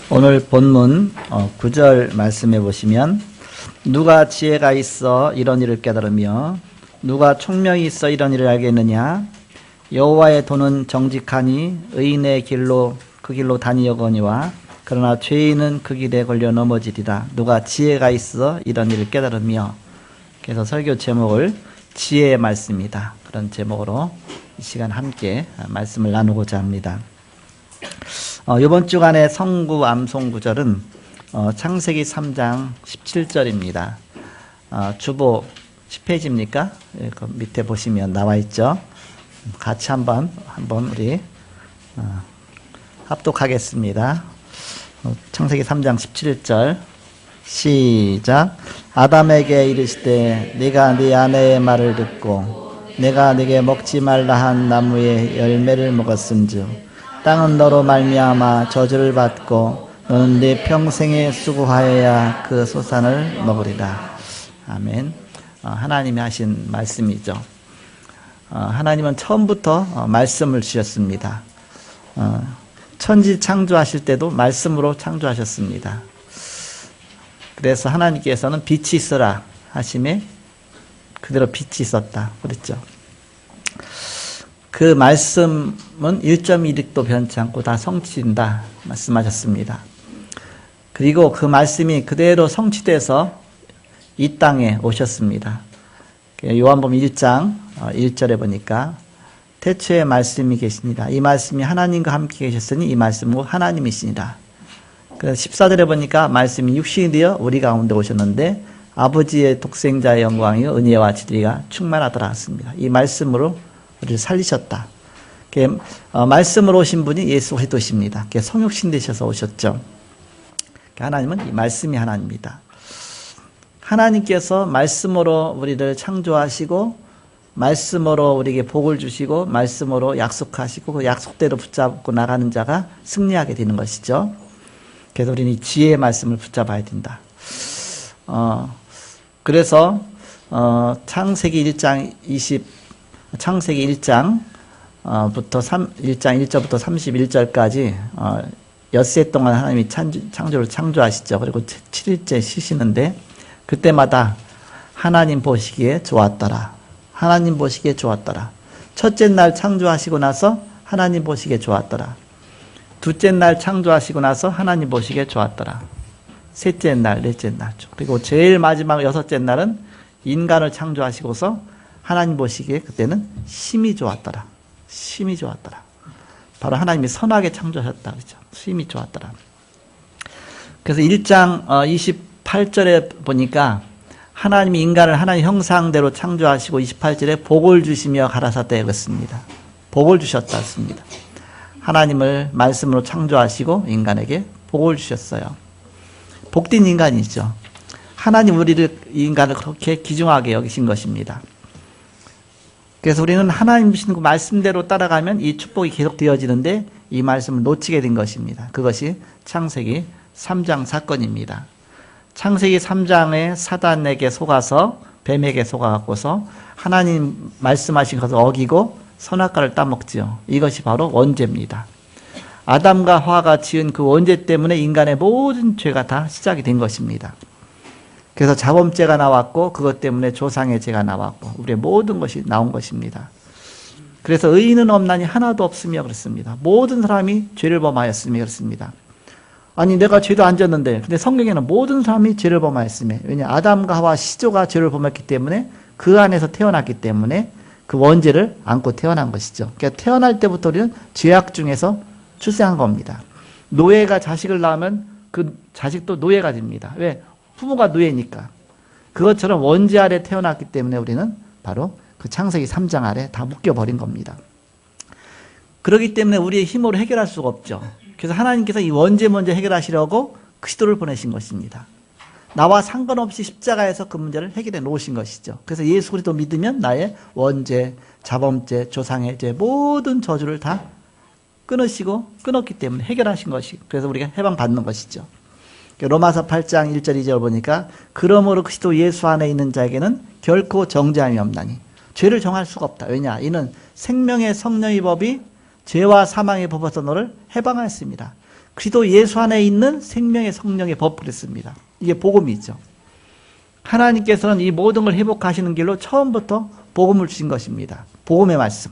오늘 본문 9절 말씀해 보시면 누가 지혜가 있어 이런 일을 깨달으며 누가 총명이 있어 이런 일을 알겠느냐. 여호와의 도는 정직하니 의인의 길로 그 길로 다니려거니와 그러나 죄인은 그 길에 걸려 넘어지리라. 누가 지혜가 있어 이런 일을 깨달으며. 그래서 설교 제목을 지혜의 말씀이다, 그런 제목으로 이 시간 함께 말씀을 나누고자 합니다. 이번 주간의 성구 암송 구절은 창세기 3장 17절입니다. 주보 10페이지입니까? 그 밑에 보시면 나와 있죠. 같이 한번 우리 합독하겠습니다. 창세기 3장 17절 시작. 아담에게 이르시되 네가 네 아내의 말을 듣고 내가 네게 먹지 말라 한 나무의 열매를 먹었은즉 땅은 너로 말미암아 저주를 받고 너는 네 평생에 수고하여야 그 소산을 먹으리라. 아멘. 하나님이 하신 말씀이죠. 하나님은 처음부터 말씀을 주셨습니다. 천지 창조하실 때도 말씀으로 창조하셨습니다. 그래서 하나님께서는 빛이 있어라 하심에 그대로 빛이 있었다 그랬죠. 그 말씀은 1.1획도 변치 않고 다 성취된다 말씀하셨습니다. 그리고 그 말씀이 그대로 성취돼서 이 땅에 오셨습니다. 요한복음 1장 1절에 보니까 태초에 말씀이 계시니라. 이 말씀이 하나님과 함께 계셨으니 이 말씀은 하나님이시니라. 14절에 보니까 말씀이 육신이 되어 우리 가운데 오셨는데 아버지의 독생자의 영광이요 은혜와 진리가 충만하더라 했습니다. 이 말씀으로 우리를 살리셨다. 말씀으로 오신 분이 예수 그리스도십니다. 성육신 되셔서 오셨죠. 하나님은 이 말씀이 하나님입니다. 하나님께서 말씀으로 우리를 창조하시고 말씀으로 우리에게 복을 주시고 말씀으로 약속하시고 그 약속대로 붙잡고 나가는 자가 승리하게 되는 것이죠. 그래서 우리는 이 지혜의 말씀을 붙잡아야 된다. 그래서 창세기 1장 1장부터 1장 1절부터 31절까지 엿새 동안 하나님이 창조를 창조하시죠. 그리고 7일째 쉬시는데 그때마다 하나님 보시기에 좋았더라. 하나님 보시기에 좋았더라. 첫째 날 창조하시고 나서 하나님 보시기에 좋았더라. 둘째 날 창조하시고 나서 하나님 보시기에 좋았더라. 셋째 날, 넷째 날. 그리고 제일 마지막 여섯째 날은 인간을 창조하시고서 하나님 보시기에 그때는 심히 좋았더라. 심히 좋았더라. 바로 하나님이 선하게 창조하셨다. 그렇죠? 심히 좋았더라. 그래서 1장 28절에 보니까 하나님이 인간을 하나님 형상대로 창조하시고 28절에 복을 주시며 가라사대 그랬습니다. 복을 주셨다 했습니다. 하나님을 말씀으로 창조하시고 인간에게 복을 주셨어요. 복된 인간이죠. 하나님 우리를 인간을 그렇게 귀중하게 여기신 것입니다. 그래서 우리는 하나님 주신 그 말씀대로 따라가면 이 축복이 계속 되어지는데 이 말씀을 놓치게 된 것입니다. 그것이 창세기 3장 사건입니다. 창세기 3장에 사단에게 속아서 뱀에게 속아갖고서 하나님 말씀하신 것을 어기고 선악과를 따먹지요. 이것이 바로 원죄입니다. 아담과 하와가 지은 그 원죄 때문에 인간의 모든 죄가 다 시작이 된 것입니다. 그래서 자범죄가 나왔고 그것 때문에 조상의 죄가 나왔고 우리의 모든 것이 나온 것입니다. 그래서 의인은 없나니 하나도 없으며 그렇습니다. 모든 사람이 죄를 범하였으며 그렇습니다. 아니 내가 죄도 안 졌는데 근데 성경에는 모든 사람이 죄를 범하였으며 왜냐 아담과 하와 시조가 죄를 범했기 때문에 그 안에서 태어났기 때문에 그 원죄를 안고 태어난 것이죠. 그러니까 태어날 때부터 우리는 죄악 중에서 출생한 겁니다. 노예가 자식을 낳으면 그 자식도 노예가 됩니다. 왜? 부모가 노예니까. 그것처럼 원죄 아래 태어났기 때문에 우리는 바로 그 창세기 3장 아래 다 묶여버린 겁니다. 그렇기 때문에 우리의 힘으로 해결할 수가 없죠. 그래서 하나님께서 이 원죄 먼저 해결하시려고 그리스도를 보내신 것입니다. 나와 상관없이 십자가에서 그 문제를 해결해 놓으신 것이죠. 그래서 예수 그리스도 믿으면 나의 원죄, 자범죄, 조상의 죄 모든 저주를 다 끊었기 때문에 해결하신 것이 그래서 우리가 해방받는 것이죠. 로마서 8장 1절 2절 보니까 그러므로 그리스도 예수 안에 있는 자에게는 결코 정죄함이 없나니 죄를 정할 수가 없다. 왜냐? 이는 생명의 성령의 법이 죄와 사망의 법에서 너를 해방하였습니다. 그리스도 예수 안에 있는 생명의 성령의 법 그랬습니다. 이게 복음이죠. 하나님께서는 이 모든 걸 회복하시는 길로 처음부터 복음을 주신 것입니다. 복음의 말씀.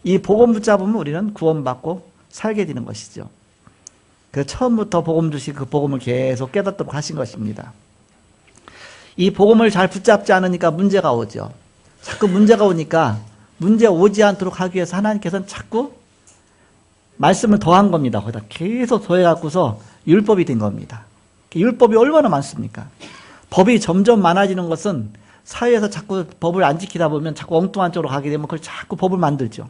이 복음 붙잡으면 우리는 구원받고 살게 되는 것이죠. 그래서 처음부터 복음 주신 그 복음을 계속 깨닫도록 하신 것입니다. 이 복음을 잘 붙잡지 않으니까 문제가 오죠. 자꾸 문제가 오니까 문제 오지 않도록 하기 위해서 하나님께서는 자꾸 말씀을 더한 겁니다. 거기다 계속 더해갖고서 율법이 된 겁니다. 율법이 얼마나 많습니까? 법이 점점 많아지는 것은 사회에서 자꾸 법을 안 지키다 보면 자꾸 엉뚱한 쪽으로 가게 되면 그걸 자꾸 법을 만들죠.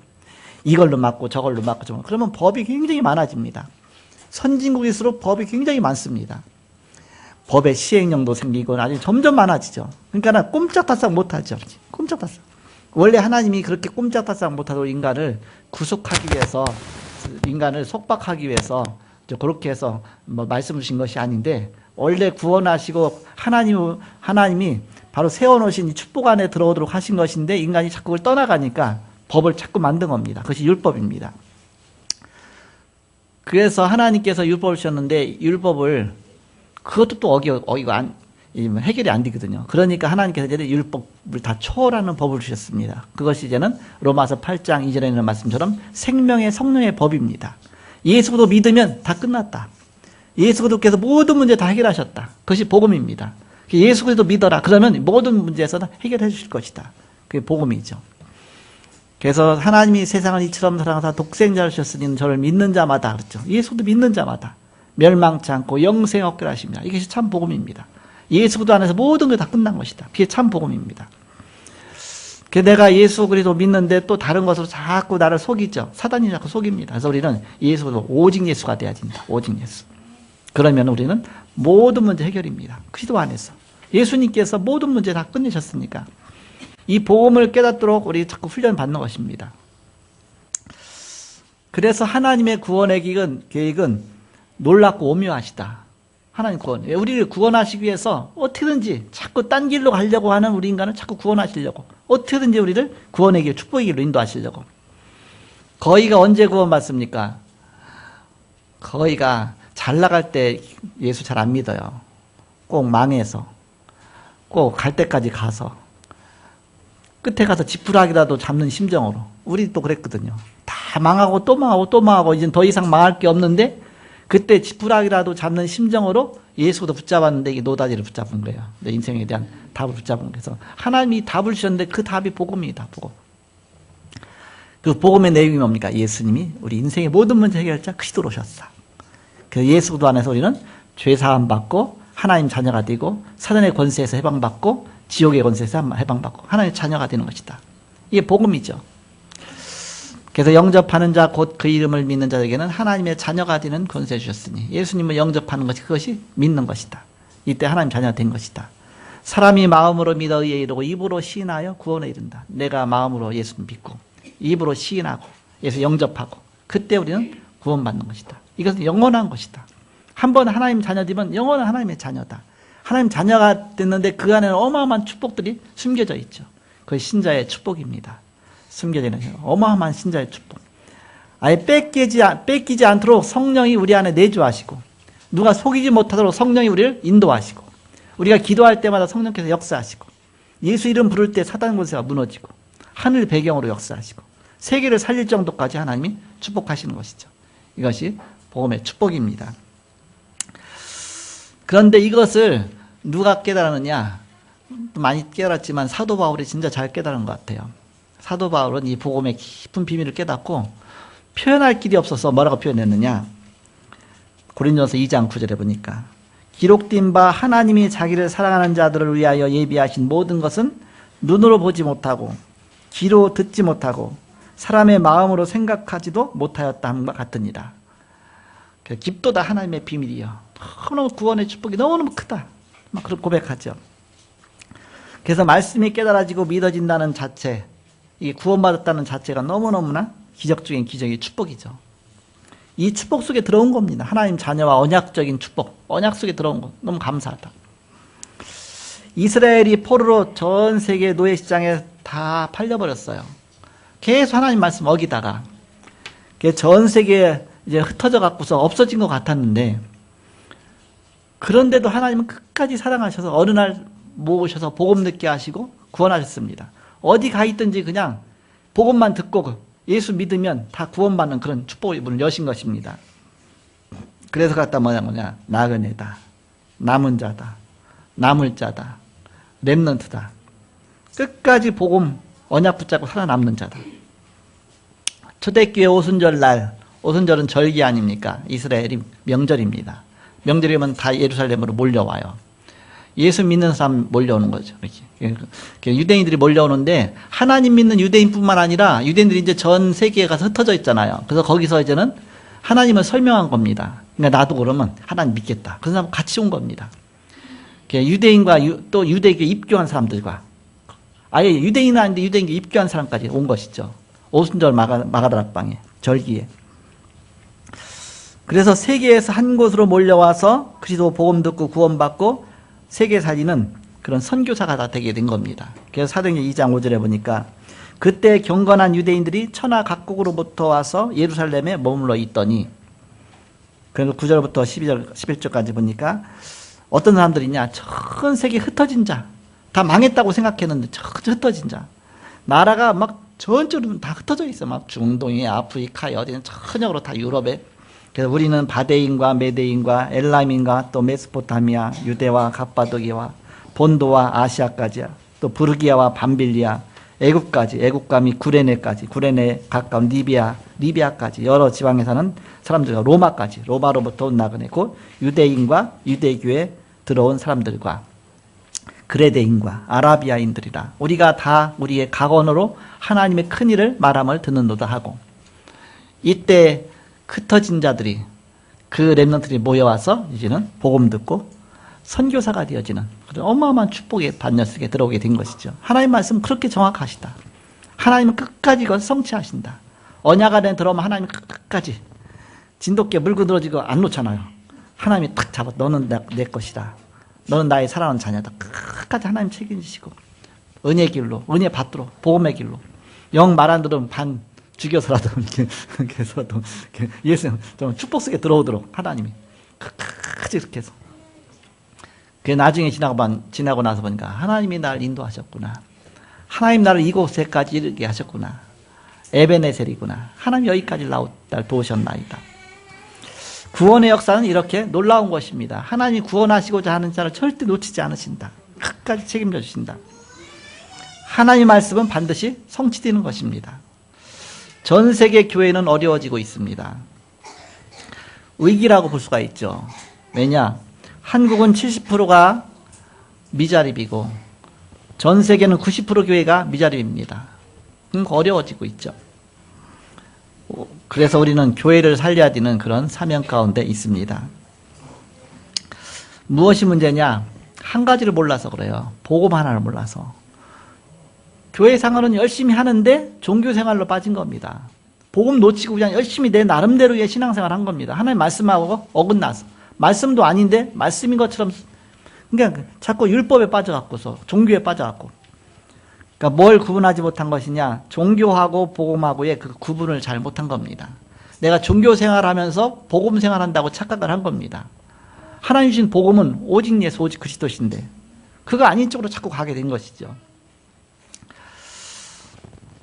이걸로 막고 저걸로 막고 저걸로. 그러면 법이 굉장히 많아집니다. 선진국일수록 법이 굉장히 많습니다. 법의 시행령도 생기고 아주 점점 많아지죠. 그러니까 꼼짝달싹 못하죠. 꼼짝달싹. 원래 하나님이 그렇게 꼼짝달싹 못하도록 인간을 구속하기 위해서, 인간을 속박하기 위해서 그렇게 해서 말씀을 주신 것이 아닌데, 원래 구원하시고 하나님이 바로 세워놓으신 이 축복 안에 들어오도록 하신 것인데, 인간이 자꾸 그걸 떠나가니까 법을 자꾸 만든 겁니다. 그것이 율법입니다. 그래서 하나님께서 율법을 주셨는데, 율법을 그것도 또 어기가 해결이 안 되거든요. 그러니까 하나님께서 이제 율법을 다 초월하는 법을 주셨습니다. 그것이 이제는 로마서 8장 2절에 있는 말씀처럼 생명의 성령의 법입니다. 예수 그리스도 믿으면 다 끝났다. 예수 그리스도께서 모든 문제 다 해결하셨다. 그것이 복음입니다. 예수 그리스도 믿어라. 그러면 모든 문제에서 해결해 주실 것이다. 그게 복음이죠. 그래서 하나님이 세상을 이처럼 사랑하사 독생자를 주셨으니 저를 믿는 자마다, 그렇죠. 예수도 믿는 자마다 멸망치 않고 영생 얻게 하십니다. 이것이 참 복음입니다. 예수 그리스도 안에서 모든 게 다 끝난 것이다. 그게 참 복음입니다. 내가 예수 그리스도 믿는데 또 다른 것으로 자꾸 나를 속이죠. 사단이 자꾸 속입니다. 그래서 우리는 예수 그리스도 오직 예수가 돼야 된다. 오직 예수. 그러면 우리는 모든 문제 해결입니다. 그리스도 안에서. 예수님께서 모든 문제 다 끝내셨으니까. 이 복음을 깨닫도록 우리 자꾸 훈련 받는 것입니다. 그래서 하나님의 구원의 계획은 놀랍고 오묘하시다. 하나님 구원. 우리를 구원하시기 위해서 어떻게든지 자꾸 딴 길로 가려고 하는 우리 인간을 자꾸 구원하시려고. 어떻게든지 우리를 구원의 길, 축복의 길로 인도하시려고. 거의가 언제 구원받습니까? 거의가 잘 나갈 때 예수 잘 안 믿어요. 꼭 망해서. 꼭 갈 때까지 가서. 끝에 가서 지푸라기라도 잡는 심정으로. 우리 또 그랬거든요. 다 망하고 또 망하고 또 망하고 이제 더 이상 망할 게 없는데 그때 지푸라기라도 잡는 심정으로 예수도 붙잡았는데 이게 노다지를 붙잡은 거예요. 내 인생에 대한 답을 붙잡은 거예요. 그래서 하나님이 답을 주셨는데 그 답이 복음이다. 복음. 그 복음의 내용이 뭡니까? 예수님이 우리 인생의 모든 문제 해결자 그리스도로 오셨어. 그래서 예수도 안에서 우리는 죄사함 받고 하나님 자녀가 되고 사단의 권세에서 해방받고 지옥의 권세에서 해방받고 하나님의 자녀가 되는 것이다. 이게 복음이죠. 그래서 영접하는 자 곧 그 이름을 믿는 자에게는 하나님의 자녀가 되는 권세 주셨으니 예수님을 영접하는 것이 그것이 믿는 것이다. 이때 하나님 자녀가 된 것이다. 사람이 마음으로 믿어 의에 이르고 입으로 시인하여 구원에 이른다. 내가 마음으로 예수를 믿고 입으로 시인하고 예수 영접하고 그때 우리는 구원받는 것이다. 이것은 영원한 것이다. 한번 하나님 자녀 되면 영원한 하나님의 자녀다. 하나님 자녀가 됐는데 그 안에는 어마어마한 축복들이 숨겨져 있죠. 그것이 신자의 축복입니다. 숨겨져 있는 어마어마한 신자의 축복. 아예 뺏기지 않도록 성령이 우리 안에 내주하시고 누가 속이지 못하도록 성령이 우리를 인도하시고 우리가 기도할 때마다 성령께서 역사하시고 예수 이름 부를 때 사단 권세가 무너지고 하늘 배경으로 역사하시고 세계를 살릴 정도까지 하나님이 축복하시는 것이죠. 이것이 복음의 축복입니다. 그런데 이것을 누가 깨달았느냐? 많이 깨달았지만 사도 바울이 진짜 잘 깨달은 것 같아요. 사도 바울은 이 복음의 깊은 비밀을 깨닫고 표현할 길이 없어서 뭐라고 표현했느냐? 고린도전서 2장 9절에 보니까 기록된 바 하나님이 자기를 사랑하는 자들을 위하여 예비하신 모든 것은 눈으로 보지 못하고 귀로 듣지 못하고 사람의 마음으로 생각하지도 못하였다 함과 같으니라. 깊도다 하나님의 비밀이요. 너무너무 구원의 축복이 너무너무 크다. 막 그런 고백하죠. 그래서 말씀이 깨달아지고 믿어진다는 자체, 이 구원받았다는 자체가 너무너무나 기적 중인 기적의 축복이죠. 이 축복 속에 들어온 겁니다. 하나님 자녀와 언약적인 축복, 언약 속에 들어온 것 너무 감사하다. 이스라엘이 포로로 전 세계 노예 시장에 다 팔려버렸어요. 계속 하나님 말씀 어기다가 전 세계 이제 흩어져 갖고서 없어진 것 같았는데, 그런데도 하나님은 끝까지 사랑하셔서 어느 날 모으셔서 복음 듣게 하시고 구원하셨습니다. 어디 가 있든지 그냥 복음만 듣고 예수 믿으면 다 구원받는 그런 축복의 문을 여신 것입니다. 그래서 갖다 뭐냐, 나그네다, 남은 자다, 남을 자다, 렘넌트다. 끝까지 복음 언약 붙잡고 살아남는 자다. 초대교회 오순절날, 오순절은 절기 아닙니까? 이스라엘이 명절입니다. 명절이면 다 예루살렘으로 몰려와요. 예수 믿는 사람 몰려오는 거죠. 이렇게 유대인들이 몰려오는데, 하나님 믿는 유대인뿐만 아니라 유대인들이 이제 전 세계에 가서 흩어져 있잖아요. 그래서 거기서 이제는 하나님을 설명한 겁니다. 그러니까 나도 그러면 하나님 믿겠다. 그래서 사람 같이 온 겁니다. 유대인과 또 유대교에 입교한 사람들과, 아예 유대인은 아닌데 유대인교에 입교한 사람까지 온 것이죠. 오순절 마가다락방에, 절기에. 그래서 세계에서 한 곳으로 몰려와서 그리스도 복음 듣고 구원받고 세계 살리는 그런 선교사가 다 되게 된 겁니다. 그래서 사도행전 2장 5절에 보니까 그때 경건한 유대인들이 천하 각국으로부터 와서 예루살렘에 머물러 있더니, 그래서 9절부터 12절, 11절까지 보니까 어떤 사람들이냐, 전 세계 흩어진 자, 다 망했다고 생각했는데 전 흩어진 자, 나라가 막 전적으로 다 흩어져 있어. 막 중동에, 아프리카에, 어디는 전역으로 다 유럽에. 그래서 우리는 바데인과 메데인과 엘람인과 또 메소포타미아, 유대와 갑바도기와 본도와 아시아까지, 또 부르기아와 밤빌리아, 애국까지, 애국과 및 구레네까지, 구레네 가까운 리비아까지 여러 지방에 사는 사람들과 로마까지, 로마로부터 온 나그네, 곧 유대인과 유대교에 들어온 사람들과 그레데인과 아라비아인들이라. 우리가 다 우리의 각언으로 하나님의 큰 일을 말함을 듣는도다 하고, 이때 흩어진 자들이, 그 렘넌트들이 모여와서 이제는 복음 듣고 선교사가 되어지는 그런 어마어마한 축복의 반열 속에 들어오게 된 것이죠. 하나님 말씀은 그렇게 정확하시다. 하나님은 끝까지 이걸 성취하신다. 언약 안에 들어오면 하나님은 끝까지 진돗개 물고 늘어지고 안 놓잖아요. 하나님이 탁 잡아, 너는 내 것이다. 너는 나의 사랑하는 자녀다. 끝까지 하나님 책임지시고, 은혜 길로, 은혜 받도록, 복음의 길로, 영 말 안 들으면 반 죽여서라도 이렇게 해서라도 예수 좀 축복 속에 들어오도록 하나님이 끝까지 이렇게 해서. 그 나중에 지나고 나서 보니까 하나님이 나를 인도하셨구나. 하나님 나를 이곳에까지 이르게 하셨구나. 에베네셀이구나. 하나님 여기까지 날 도우셨나이다. 구원의 역사는 이렇게 놀라운 것입니다. 하나님이 구원하시고자 하는 자를 절대 놓치지 않으신다. 끝까지 책임져 주신다. 하나님의 말씀은 반드시 성취되는 것입니다. 전 세계 교회는 어려워지고 있습니다. 위기라고 볼 수가 있죠. 왜냐? 한국은 70%가 미자립이고 전 세계는 90% 교회가 미자립입니다. 그러니까 어려워지고 있죠. 그래서 우리는 교회를 살려야 되는 그런 사명 가운데 있습니다. 무엇이 문제냐? 한 가지를 몰라서 그래요. 복음 하나를 몰라서. 교회 생활은 열심히 하는데 종교 생활로 빠진 겁니다. 복음 놓치고 그냥 열심히 내 나름대로의 신앙생활 한 겁니다. 하나님 말씀하고 어긋나서. 말씀도 아닌데 말씀인 것처럼, 그러니까 자꾸 율법에 빠져갖고서 종교에 빠져갖고. 그러니까 뭘 구분하지 못한 것이냐? 종교하고 복음하고의 그 구분을 잘 못한 겁니다. 내가 종교 생활하면서 복음 생활한다고 착각을 한 겁니다. 하나님 주신 복음은 오직 예수, 오직 그리스도신데 그거 아닌 쪽으로 자꾸 가게 된 것이죠.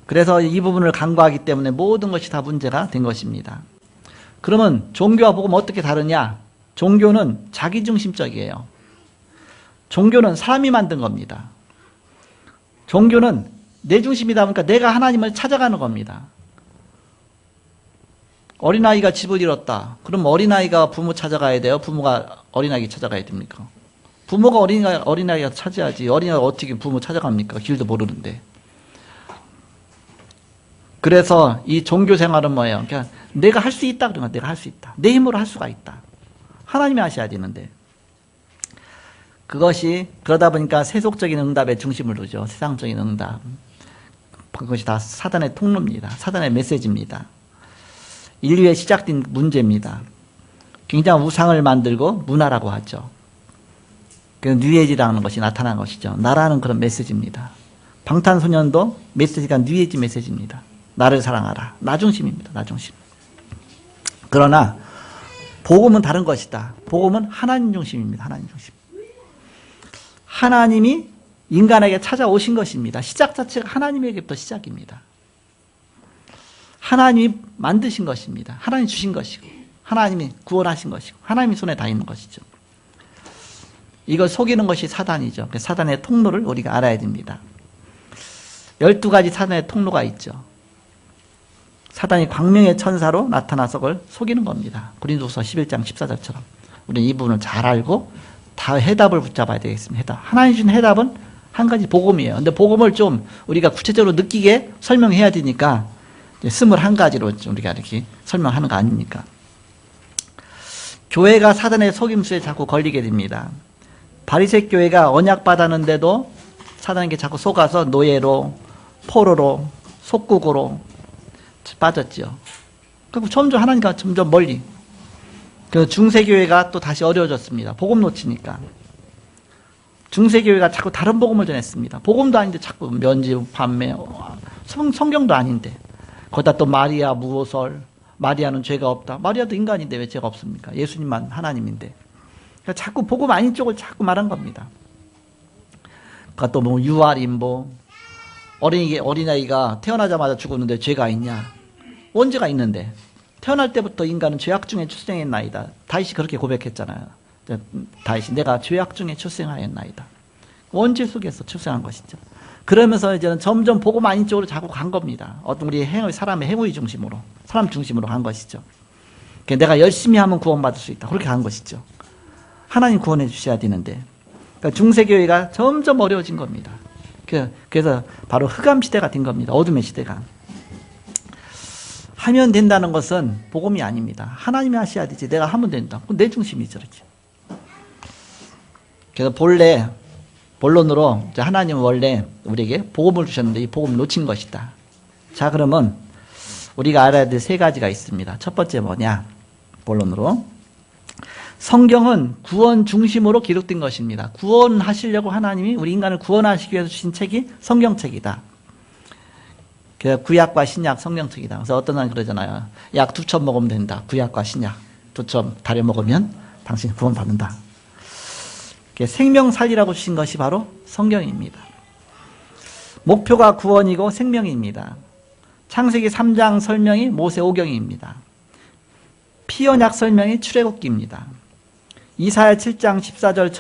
그래서 이 부분을 간과하기 때문에 모든 것이 다 문제가 된 것입니다. 그러면 종교와 복음 어떻게 다르냐? 종교는 자기중심적이에요. 종교는 사람이 만든 겁니다. 종교는 내 중심이다 보니까 내가 하나님을 찾아가는 겁니다. 어린아이가 집을 잃었다. 그럼 어린아이가 부모 찾아가야 돼요? 부모가 어린아이 찾아가야 됩니까? 부모가 어린아이가 찾아야지. 어린아이가 어떻게 부모 찾아갑니까? 길도 모르는데. 그래서 이 종교 생활은 뭐예요? 그냥 내가 할 수 있다 그러면 내가 할 수 있다. 내 힘으로 할 수가 있다. 하나님이 하셔야 되는데. 그것이 그러다 보니까 세속적인 응답에 중심을 두죠. 세상적인 응답. 그것이 다 사단의 통로입니다. 사단의 메시지입니다. 인류의 시작된 문제입니다. 굉장히 우상을 만들고 문화라고 하죠. 그 뉴에이지라는 것이 나타난 것이죠. 나라는 그런 메시지입니다. 방탄소년도 메시지가 뉴에이지 메시지입니다. 나를 사랑하라. 나 중심입니다. 나 중심. 그러나 복음은 다른 것이다. 복음은 하나님 중심입니다. 하나님 중심. 하나님이 인간에게 찾아오신 것입니다. 시작 자체가 하나님에게부터 시작입니다. 하나님이 만드신 것입니다. 하나님이 주신 것이고 하나님이 구원하신 것이고 하나님이 손에 다 있는 것이죠. 이걸 속이는 것이 사단이죠. 사단의 통로를 우리가 알아야 됩니다. 12가지 사단의 통로가 있죠. 사단이 광명의 천사로 나타나서 그걸 속이는 겁니다. 고린도서 11장 14절처럼. 우리는 이 부분을 잘 알고 다 해답을 붙잡아야 되겠습니다. 해답. 하나님 주신 해답은 한 가지 복음이에요. 근데 복음을 좀 우리가 구체적으로 느끼게 설명해야 되니까 21가지로 좀 우리가 이렇게 설명하는 거 아닙니까? 교회가 사단의 속임수에 자꾸 걸리게 됩니다. 바리새 교회가 언약 받았는데도 사단에게 자꾸 속아서 노예로, 포로로, 속국으로 빠졌죠. 그리고 점점 하나님과 점점 멀리. 그 중세교회가 또 다시 어려워졌습니다. 복음 놓치니까. 중세교회가 자꾸 다른 복음을 전했습니다. 복음도 아닌데 자꾸 면죄부, 판매, 성경도 아닌데. 거기다 또 마리아 무호설, 마리아는 죄가 없다. 마리아도 인간인데 왜 죄가 없습니까? 예수님만 하나님인데. 그러니까 자꾸 복음 아닌 쪽을 자꾸 말한 겁니다. 그러니까 또 뭐 유아림보, 어린아이가 태어나자마자 죽었는데 죄가 있냐? 원죄가 있는데 태어날 때부터 인간은 죄악 중에 출생했나이다. 다윗이 그렇게 고백했잖아요. 다윗이 내가 죄악 중에 출생하였나이다. 원죄 속에서 출생한 것이죠. 그러면서 이제는 점점 복음 아닌 쪽으로 자꾸 간 겁니다. 어떤 우리 사람의 행위 중심으로, 사람 중심으로 간 것이죠. 내가 열심히 하면 구원받을 수 있다. 그렇게 간 것이죠. 하나님 구원해 주셔야 되는데. 그러니까 중세교회가 점점 어려워진 겁니다. 그래서 바로 흑암 시대가 된 겁니다. 어둠의 시대가. 하면 된다는 것은 복음이 아닙니다. 하나님이 하셔야 되지. 내가 하면 된다. 그건 내 중심이죠. 이렇게. 그래서 본론으로 하나님은 원래 우리에게 복음을 주셨는데 이 복음을 놓친 것이다. 자, 그러면 우리가 알아야 될 3가지가 있습니다. 첫 번째 뭐냐? 본론으로. 성경은 구원 중심으로 기록된 것입니다. 구원하시려고 하나님이 우리 인간을 구원하시기 위해서 주신 책이 성경책이다. 구약과 신약 성경책이다. 그래서 어떤 사람이 그러잖아요. 약 2첩 먹으면 된다. 구약과 신약 2첩 다려 먹으면 당신 구원받는다. 생명살리라고 주신 것이 바로 성경입니다. 목표가 구원이고 생명입니다. 창세기 3장 설명이 모세오경입니다. 피언약 설명이 출애굽기입니다. 이사야 7장 14절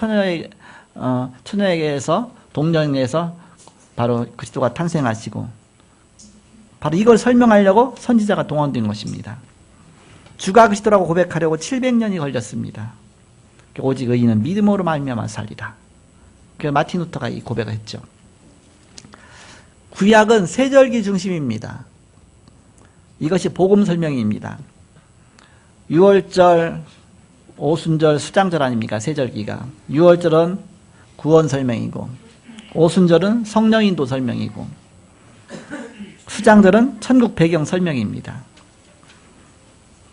처녀에게서 동정에서 바로 그리스도가 탄생하시고 바로 이걸 설명하려고 선지자가 동원된 것입니다. 주가 그리스도라고 고백하려고 700년이 걸렸습니다. 오직 의인은 믿음으로 말미암아 살리라. 그래서 마틴 루터가 이 고백을 했죠. 구약은 세절기 중심입니다. 이것이 복음 설명입니다. 6월절, 오순절, 수장절 아닙니까? 세절기가. 6월절은 구원 설명이고 오순절은 성령인도 설명이고 수장절은 천국 배경 설명입니다.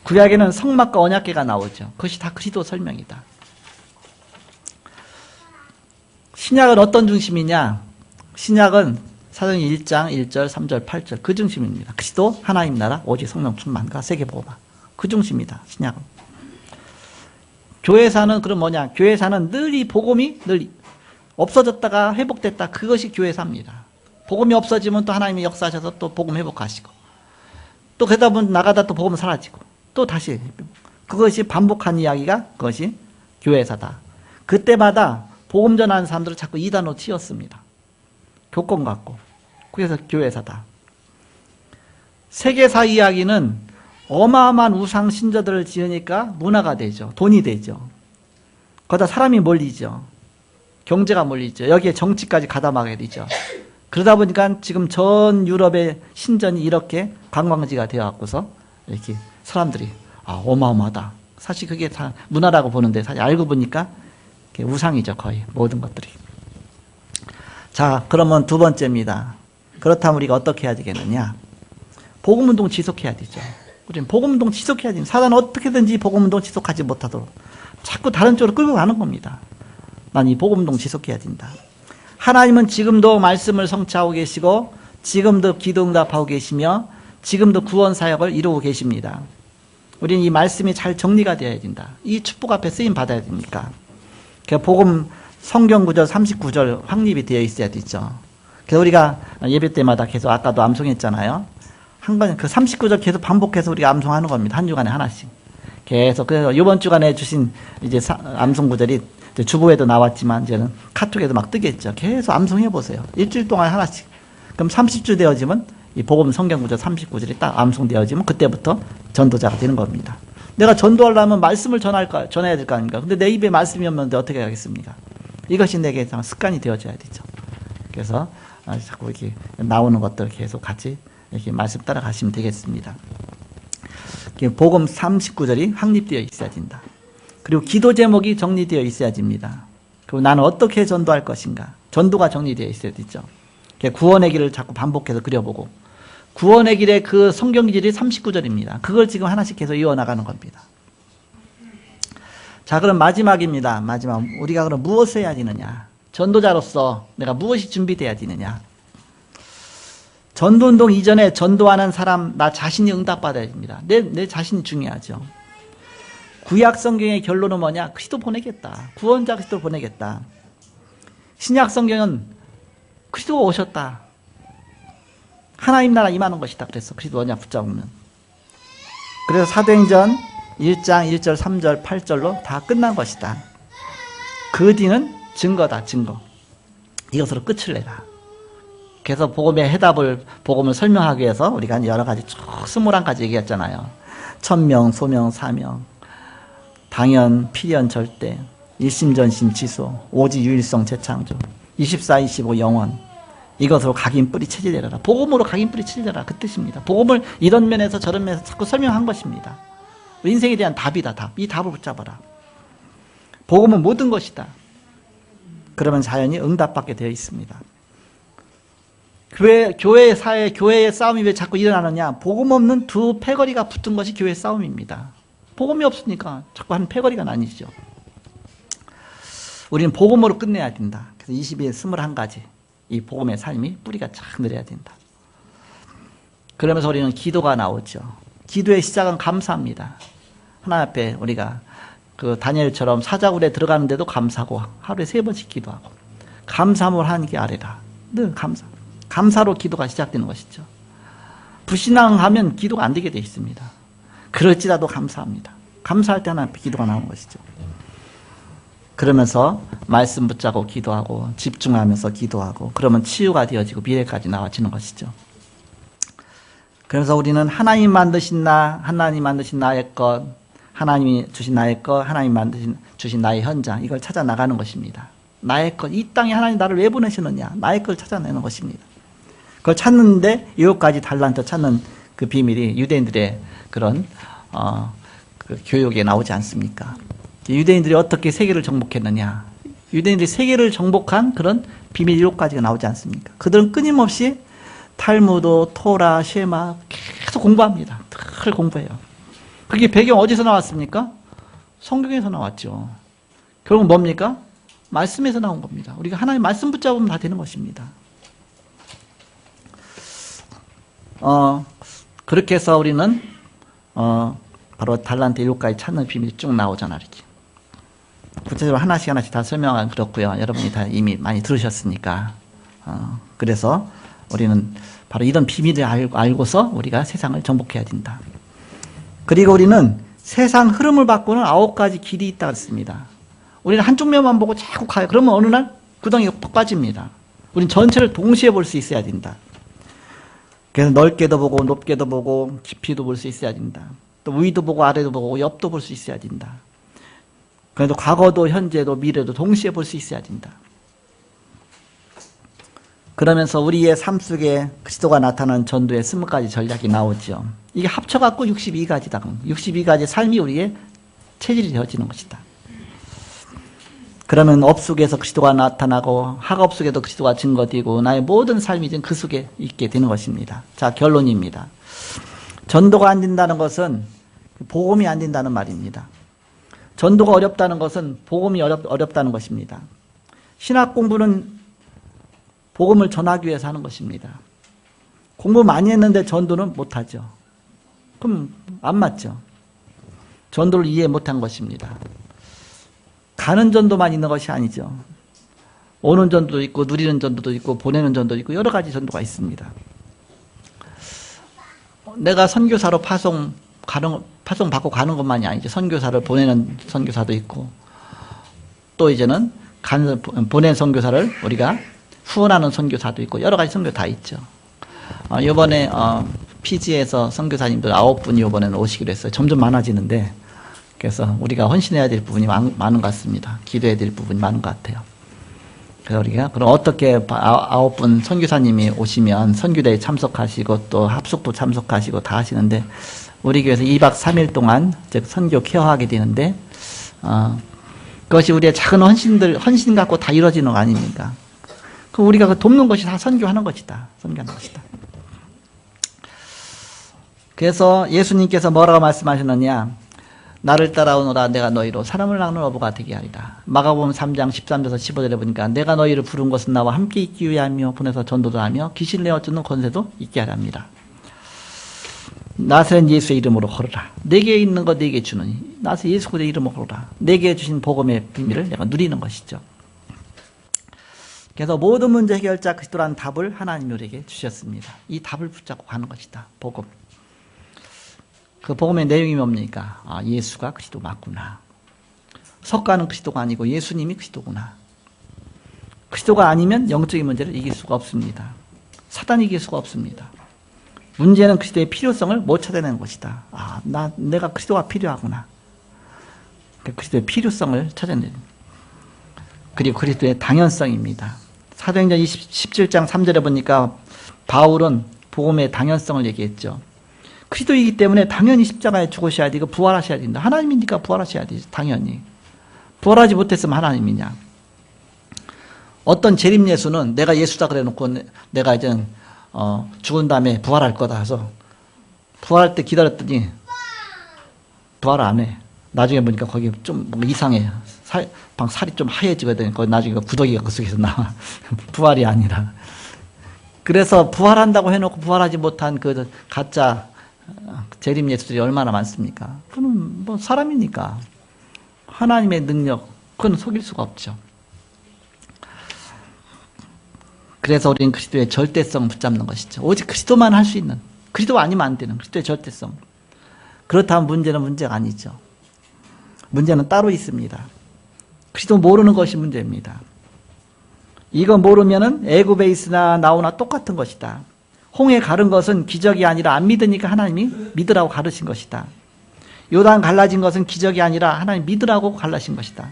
구약에는 성막과 언약궤가 나오죠. 그것이 다 그리스도 설명이다. 신약은 어떤 중심이냐? 신약은 사도행전 1장 1절 3절 8절 그 중심입니다. 그리스도 하나님 나라 오직 성령 충만과 세계복음화 그 중심이다. 신약은. 교회사는 그럼 뭐냐? 교회사는 늘 이 복음이 늘 없어졌다가 회복됐다. 그것이 교회사입니다. 복음이 없어지면 또 하나님이 역사하셔서 또 복음 회복하시고 또 그러다 보면 나가다 또 복음 사라지고 또 다시 그것이 반복한 이야기가 그것이 교회사다. 그때마다 복음 전하는 사람들을 자꾸 이단으로 튀었습니다. 교권 갖고. 그래서 교회사다. 세계사 이야기는 어마어마한 우상 신전들을 지으니까 문화가 되죠. 돈이 되죠. 거기다 사람이 몰리죠. 경제가 몰리죠. 여기에 정치까지 가담하게 되죠. 그러다 보니까 지금 전 유럽의 신전이 이렇게 관광지가 되어갖고서 이렇게 사람들이 어마어마하다. 사실 그게 다 문화라고 보는데 사실 알고 보니까 우상이죠. 거의 모든 것들이. 자, 그러면 두 번째입니다. 그렇다면 우리가 어떻게 해야 되겠느냐? 복음운동 지속해야 되죠. 우리는 복음운동 지속해야 됩니다. 사단은 어떻게든지 복음운동 지속하지 못하도록 자꾸 다른 쪽으로 끌고 가는 겁니다. 난 이 복음운동 지속해야 된다. 하나님은 지금도 말씀을 성취하고 계시고 지금도 기도 응답하고 계시며 지금도 구원 사역을 이루고 계십니다. 우리는 이 말씀이 잘 정리가 되어야 된다. 이 축복 앞에 쓰임 받아야 되니까. 그러니까 복음 성경 구절 39절 확립이 되어 있어야 되죠. 그래서 우리가 예배 때마다 계속 아까도 암송했잖아요. 한 번 그 39절 계속 반복해서 우리가 암송하는 겁니다. 한 주간에 하나씩. 계속. 그래서 이번 주간에 주신 이제 암송 구절이 주보에도 나왔지만 이제는 카톡에도 막 뜨겠죠. 계속 암송해 보세요. 일주일 동안 하나씩. 그럼 30주 되어지면 이 복음 성경 구절 39절이 딱 암송되어지면 그때부터 전도자가 되는 겁니다. 내가 전도하려면 말씀을 전해야 될 거 아닙니까? 근데 내 입에 말씀이 없는데 어떻게 하겠습니까? 이것이 내게 습관이 되어져야 되죠. 그래서 자꾸 이렇게 나오는 것들 계속 같이 이렇게 말씀 따라가시면 되겠습니다. 복음 39절이 확립되어 있어야 된다. 그리고 기도 제목이 정리되어 있어야 됩니다. 그리고 나는 어떻게 전도할 것인가? 전도가 정리되어 있어야 되죠. 구원의 길을 자꾸 반복해서 그려보고 구원의 길의 그 성경 기절이 39절입니다. 그걸 지금 하나씩 계속 이어나가는 겁니다. 자, 그럼 마지막입니다. 마지막. 우리가 그럼 무엇을 해야 되느냐? 전도자로서 내가 무엇이 준비돼야 되느냐? 전도운동 이전에 전도하는 사람 나 자신이 응답받아야 됩니다. 내 자신이 중요하죠. 구약 성경의 결론은 뭐냐? 그리스도 보내겠다. 구원자 그리스도 보내겠다. 신약 성경은 그리스도가 오셨다. 하나님 나라 임하는 것이다. 그래서 그리스도 언약 붙잡으면. 그래서 사도행전 1장 1절 3절 8절로 다 끝난 것이다. 그 뒤는 증거다. 증거. 이것으로 끝을 내라. 그래서 복음의 해답을 복음을 설명하기 위해서 우리가 여러 가지 쭉 21가지 얘기했잖아요. 천명, 소명, 사명, 당연, 필연, 절대, 일심전심, 지소, 오직, 유일성, 재창조, 24, 25, 영원. 이것으로 각인 뿌리 체질내라. 복음으로 각인 뿌리 체질내라. 그 뜻입니다. 복음을 이런 면에서 저런 면에서 자꾸 설명한 것입니다. 인생에 대한 답이다. 답. 이 답을 붙잡아라. 복음은 모든 것이다. 그러면 자연히 응답받게 되어 있습니다. 교회 사회, 교회의 싸움이 왜 자꾸 일어나느냐? 복음 없는 두 패거리가 붙은 것이 교회의 싸움입니다. 복음이 없으니까 자꾸 하는 패거리가 나뉘죠. 우리는 복음으로 끝내야 된다. 그래서 20일 21가지. 이 복음의 삶이 뿌리가 쫙 내려야 된다. 그러면서 우리는 기도가 나오죠. 기도의 시작은 감사합니다. 하나님 앞에 우리가 그 다니엘처럼 사자굴에 들어가는데도 감사하고 하루에 3번씩 기도하고 감사함을 하는 게 아래라. 늘 감사. 감사로 기도가 시작되는 것이죠. 불신앙하면 기도가 안 되게 되어 있습니다. 그럴지라도 감사합니다. 감사할 때 하나님 앞에 기도가 나오는 것이죠. 그러면서 말씀 붙잡고 기도하고 집중하면서 기도하고 그러면 치유가 되어지고 미래까지 나와지는 것이죠. 그래서 우리는 하나님 만드신 나의 것, 하나님이 주신 나의 것, 하나님 주신 나의 현장, 이걸 찾아 나가는 것입니다. 나의 것, 이 땅에 하나님 나를 왜 보내시느냐? 나의 것을 찾아내는 것입니다. 그걸 찾는데 7가지 달란트 찾는 그 비밀이 유대인들의 그런 그 교육에 나오지 않습니까? 유대인들이 어떻게 세계를 정복했느냐? 유대인들이 세계를 정복한 그런 비밀 7가지가 나오지 않습니까? 그들은 끊임없이 탈무드, 토라, 쉐마 계속 공부합니다. 늘 공부해요. 그게 배경 어디서 나왔습니까? 성경에서 나왔죠. 결국 뭡니까? 말씀에서 나온 겁니다. 우리가 하나님 말씀 붙잡으면 다 되는 것입니다. 그렇게 해서 우리는 바로 달란트 7가지 찾는 비밀이 쭉 나오잖아. 이렇게 구체적으로 하나씩 다 설명은 그렇고요. 여러분이 다 이미 많이 들으셨으니까. 그래서 우리는 바로 이런 비밀을 알고서 우리가 세상을 정복해야 된다. 그리고 우리는 세상 흐름을 바꾸는 9가지 길이 있다고 했습니다. 우리는 한쪽 면만 보고 자꾸 가요. 그러면 어느 날 구덩이가 푹 빠집니다. 우리는 전체를 동시에 볼 수 있어야 된다. 그래서 넓게도 보고 높게도 보고 깊이도 볼 수 있어야 된다. 또 위도 보고 아래도 보고 옆도 볼 수 있어야 된다. 그래도 과거도 현재도 미래도 동시에 볼 수 있어야 된다. 그러면서 우리의 삶 속에 그리스도가 나타나는 전도의 20가지 전략이 나오죠. 이게 합쳐갖고 62가지다. 62가지 삶이 우리의 체질이 되어지는 것이다. 그러면 업 속에서 그리스도가 나타나고 학업 속에도 그리스도가 증거되고 나의 모든 삶이 그 속에 있게 되는 것입니다. 자, 결론입니다. 전도가 안 된다는 것은 복음이 안 된다는 말입니다. 전도가 어렵다는 것은 복음이 어렵다는 것입니다. 신학 공부는 복음을 전하기 위해서 하는 것입니다. 공부 많이 했는데 전도는 못하죠. 그럼 안 맞죠. 전도를 이해 못한 것입니다. 가는 전도만 있는 것이 아니죠. 오는 전도도 있고 누리는 전도도 있고 보내는 전도도 있고 여러 가지 전도가 있습니다. 내가 선교사로 파송받고 가는 것만이 아니죠. 선교사를 보내는 선교사도 있고 또 이제는 보낸 선교사를 우리가 후원하는 선교사도 있고 여러 가지 선교 다 있죠. 이번에 피지에서 선교사님들 9분이 이번에는 오시기로 했어요. 점점 많아지는데 그래서 우리가 헌신해야 될 부분이 많은 것 같습니다. 기도해야 될 부분이 많은 것 같아요. 그래서 우리가 그럼 어떻게 9분 선교사님이 오시면 선교대에 참석하시고 또 합숙도 참석하시고 다 하시는데 우리 교회에서 2박 3일 동안 선교 케어하게 되는데 그것이 우리의 작은 헌신 갖고 다 이루어지는 거 아닙니까? 그 우리가 그 돕는 것이 다 선교하는 것이다. 선교하는 것이다. 그래서 예수님께서 뭐라고 말씀하셨느냐? 나를 따라오너라 내가 너희로 사람을 낳는 어부가 되게 하리라. 마가복음 3장 13절에서 15절에 보니까 내가 너희를 부른 것은 나와 함께 있기 위하며 보내서 전도도 하며 귀신을 내어 쫓는 권세도 있게 하랍니다. 나서는 예수의 이름으로 걸어라. 내게 있는 것 내게 주느니 나서 예수 그리스도의 이름으로 걸어라. 내게 주신 복음의 비밀을 내가 누리는 것이죠. 그래서 모든 문제 해결자 그리스도라는 답을 하나님이 우리에게 주셨습니다. 이 답을 붙잡고 가는 것이다. 복음. 그 복음의 내용이 뭡니까? 예수가 그리스도 맞구나. 석가는 그리스도가 아니고 예수님이 그리스도구나. 그리스도가 아니면 영적인 문제를 이길 수가 없습니다. 사단이 이길 수가 없습니다. 문제는 그리스도의 필요성을 못 찾아내는 것이다. 내가 그리스도가 필요하구나. 그리스도의 필요성을 찾아내는. 그리고 그리스도의 당연성입니다. 사도행전 17장 3절에 보니까 바울은 복음의 당연성을 얘기했죠. 그리스도이기 때문에 당연히 십자가에 죽으셔야 되고 부활하셔야 된다. 하나님이니까 부활하셔야 되지. 당연히. 부활하지 못했으면 하나님이냐. 어떤 재림 예수는 내가 예수다 그래놓고 내가 이제 죽은 다음에 부활할 거다 해서 부활할 때 기다렸더니 부활 안 해. 나중에 보니까 거기 좀 이상해. 살이 좀 하얘지거든. 거기 나중에 구더기가 그 속에서 나와. 부활이 아니라. 그래서 부활한다고 해놓고 부활하지 못한 그 가짜 재림 예수들이 얼마나 많습니까? 그는 뭐 사람이니까 하나님의 능력 그건 속일 수가 없죠. 그래서 우리는 그리스도의 절대성 붙잡는 것이죠. 오직 그리스도만 할 수 있는, 그리스도 아니면 안 되는 그리스도의 절대성. 그렇다면 문제는 문제가 아니죠. 문제는 따로 있습니다. 그리스도 모르는 것이 문제입니다. 이거 모르면은 애굽에 있으나 나오나 똑같은 것이다. 홍해 가른 것은 기적이 아니라 안 믿으니까 하나님이 믿으라고 가르친 것이다. 요단 갈라진 것은 기적이 아니라 하나님 믿으라고 갈라신 것이다.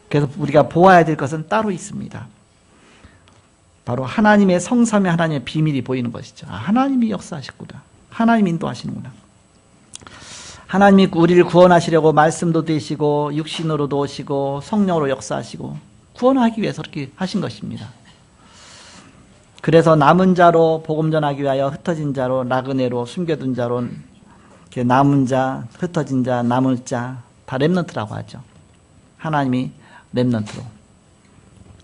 그래서 우리가 보아야 될 것은 따로 있습니다. 바로 하나님의 성삼위 하나님의 비밀이 보이는 것이죠. 하나님이 역사하셨구나. 하나님이 인도하시는구나. 하나님이 우리를 구원하시려고 말씀도 되시고 육신으로도 오시고 성령으로 역사하시고 구원하기 위해서 그렇게 하신 것입니다. 그래서 남은 자로 복음 전하기 위하여 흩어진 자로 나그네로 숨겨둔 자로 남은 자, 흩어진 자, 남을 자 다 렘넌트라고 하죠. 하나님이 렘넌트로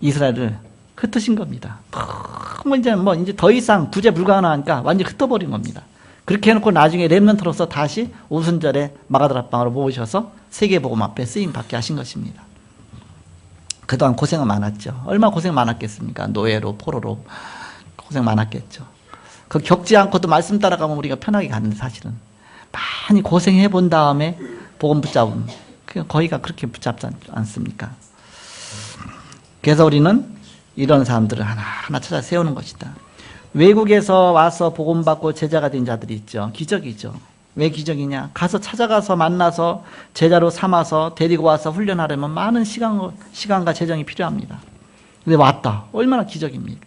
이스라엘을 흩으신 겁니다. 이제 더 이상 구제 불가능하니까 완전히 흩어버린 겁니다. 그렇게 해놓고 나중에 렘넌트로서 다시 오순절에 마가다락방으로 모으셔서 세계복음 앞에 쓰임받게 하신 것입니다. 그동안 고생은 많았죠. 얼마나 고생 많았겠습니까? 노예로 포로로 고생 많았겠죠. 그 겪지 않고도 말씀 따라가면 우리가 편하게 가는데 사실은 많이 고생해 본 다음에 복음 붙잡음 거의가 그렇게 붙잡지 않습니까? 그래서 우리는 이런 사람들을 하나하나 찾아 세우는 것이다. 외국에서 와서 복음 받고 제자가 된 자들이 있죠. 기적이죠. 왜 기적이냐? 가서 찾아가서 만나서 제자로 삼아서 데리고 와서 훈련하려면 많은 시간과 재정이 필요합니다. 근데 왔다. 얼마나 기적입니까?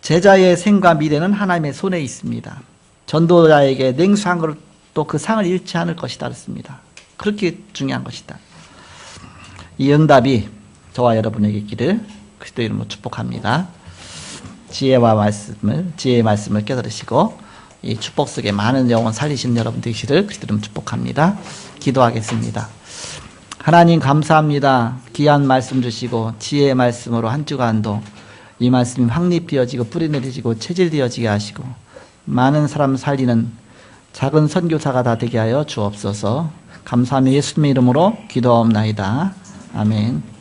제자의 생과 미래는 하나님의 손에 있습니다. 전도자에게 냉수한 것도 그 상을 잃지 않을 것이다 그랬습니다. 그렇게 중요한 것이다. 이 응답이 저와 여러분에게 있기를 그리스도 이름으로 축복합니다. 지혜의 말씀을 깨달으시고 이 축복 속에 많은 영혼 살리시는 여러분 되시기를 그리스도 이름으로 축복합니다. 기도하겠습니다. 하나님 감사합니다. 귀한 말씀 주시고 지혜의 말씀으로 한 주간도 이 말씀이 확립되어지고 뿌리내리지고 체질되어지게 하시고 많은 사람 살리는 작은 선교사가 다 되게 하여 주옵소서. 감사하며 예수님의 이름으로 기도하옵나이다. 아멘.